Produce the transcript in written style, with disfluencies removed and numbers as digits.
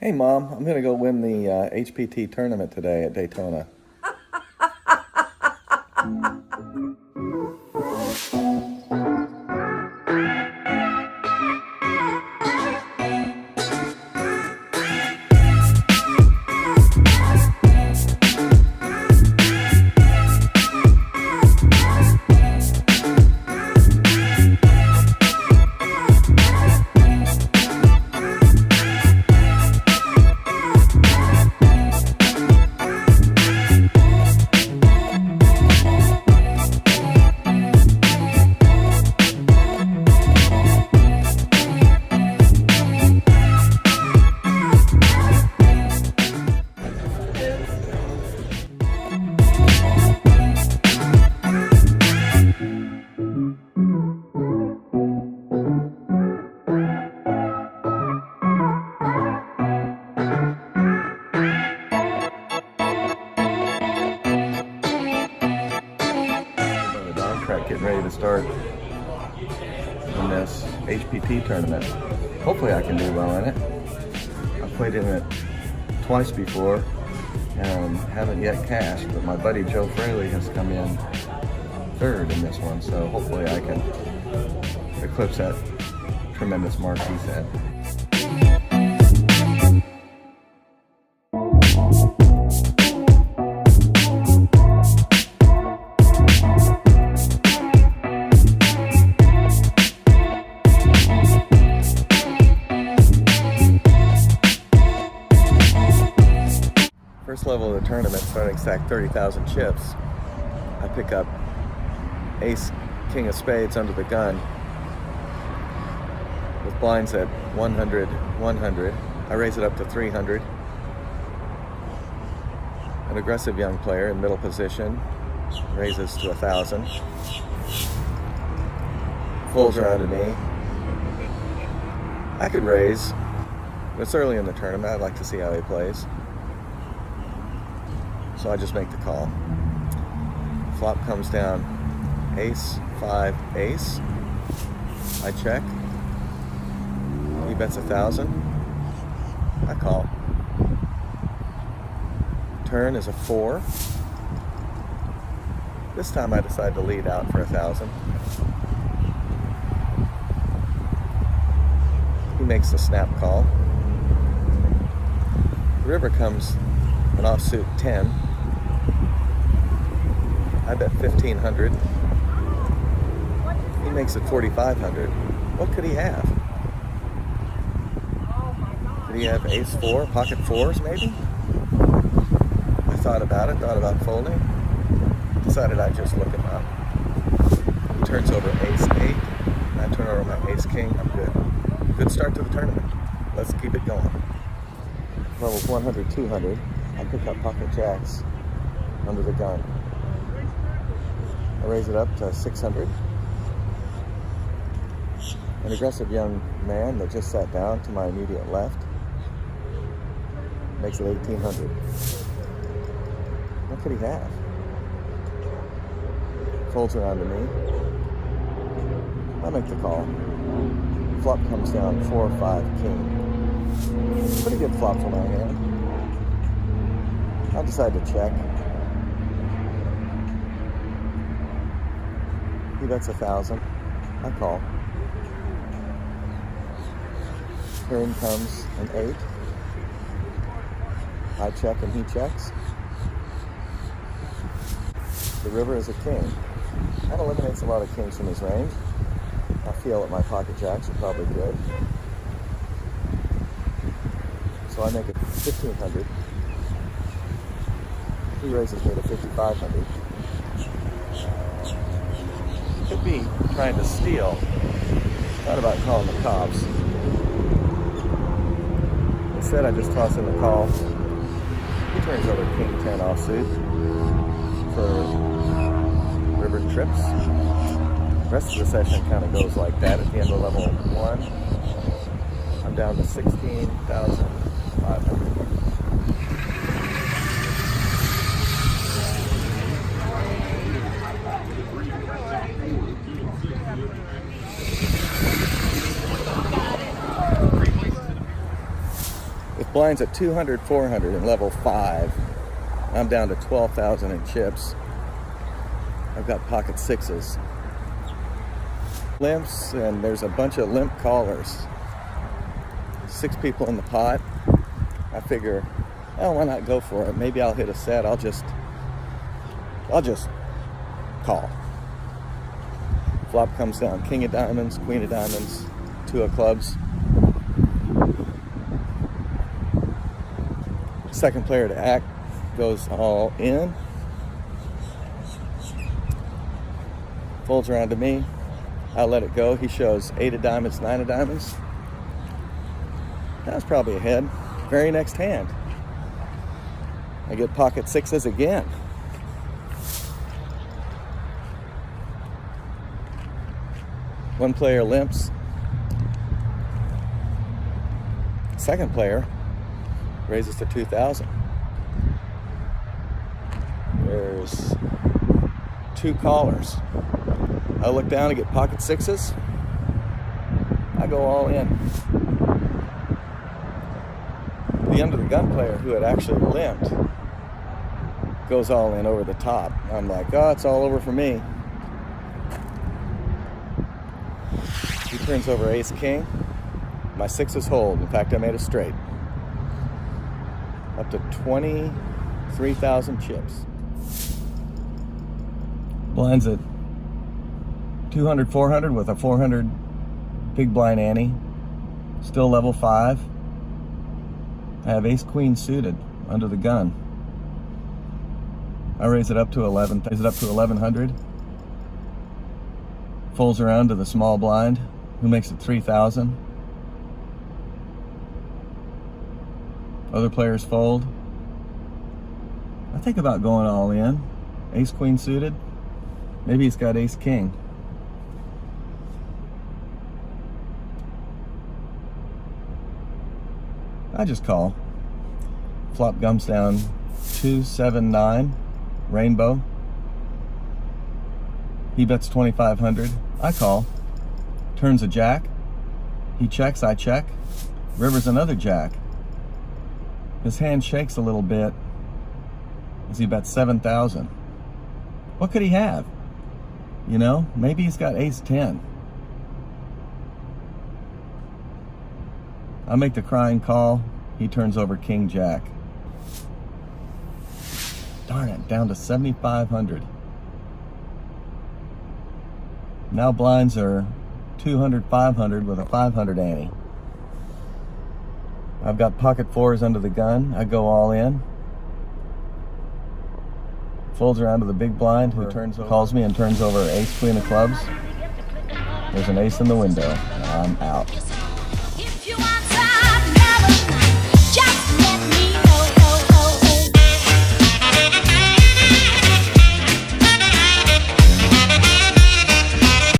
Hey, Mom, I'm going to go win the HPT tournament today at Daytona. The dog track getting ready to start in this HPT tournament. Hopefully I can do well in it. I've played in it twice before and haven't yet cashed, but my buddy Joe Fraley has come in third in this one, so hopefully I can eclipse that tremendous mark he set. First level of the tournament, starting stack 30,000 chips, I pick up ace, king of spades under the gun with blinds at 100, 100. I raise it up to 300. An aggressive young player in middle position raises to 1,000. Folds around to me. I could raise, but it's early in the tournament. I'd like to see how he plays. So I just make the call. Flop comes down ace, 5, ace. I check. He bets 1,000. I call. Turn is a 4. This time I decide to lead out for 1,000. He makes the snap call. The river comes an offsuit 10. I bet 1,500. He makes it 4,500. What could he have? Could he have ace 4, pocket 4s maybe? I thought about it, thought about folding. Decided I'd just look him up. He turns over ace 8. I turn over my ace king. I'm good. Good start to the tournament. Let's keep it going. Levels 100, 200. I pick up pocket jacks under the gun. I raise it up to 600. An aggressive young man that just sat down to my immediate left makes it 1,800. What could he have? Folds around to me. I make the call. Flop comes down 4, 5, king. Pretty good flop for my hand. I decide to check. He bets 1,000. I call. Turn comes an 8. I check and he checks. The river is a king. That eliminates a lot of kings from his range. I feel that my pocket jacks are probably good. So I make it 1,500. He raises me to 5,500. Could be trying to steal. Thought about calling the cops. Instead, I just toss in the call. He turns over king 10 offsuit for river trips. The rest of the session kind of goes like that. At the end of level 1, I'm down to 16,500. With blinds at 200, 400 in level 5, I'm down to 12,000 in chips. I've got pocket 6s. Limps, and there's a bunch of limp callers. 6 people in the pot. I figure, oh, why not go for it? Maybe I'll hit a set. I'll just call. Flop comes down king of diamonds, queen of diamonds, 2 of clubs. Second player to act goes all in. Folds around to me. I'll let it go. He shows 8 of diamonds, 9 of diamonds. That was probably a head. Very next hand, I get pocket 6s again. One player limps. Second player raises to 2,000. There's 2 callers. I look down and get pocket 6s. I go all in. The under the gun player, who had actually limped, goes all in over the top. I'm like, oh, it's all over for me. He turns over ace king. My 6s hold. In fact, I made a straight. Up to 23,000 chips. Blinds at 200, 400 with a 400 big blind ante. Still level 5. I have ace queen suited under the gun. I raise it up to 1100. Folds around to the small blind, who makes it 3,000. Other players fold. I think about going all in. Ace queen suited. Maybe he's got ace king. I just call. Flop comes down 2, 7, 9, rainbow. He bets 2,500. I call. Turns a jack. He checks, I check. River's another jack. His hand shakes a little bit as he bets 7,000. What could he have? You know, maybe he's got ace 10. I make the crying call. He turns over king jack. Darn it, down to 7,500. Now blinds are 200, 500 with a 500 ante. I've got pocket 4s under the gun. I go all in. Folds around to the big blind, who calls me and turns over ace queen of clubs. There's an ace in the window. I'm out.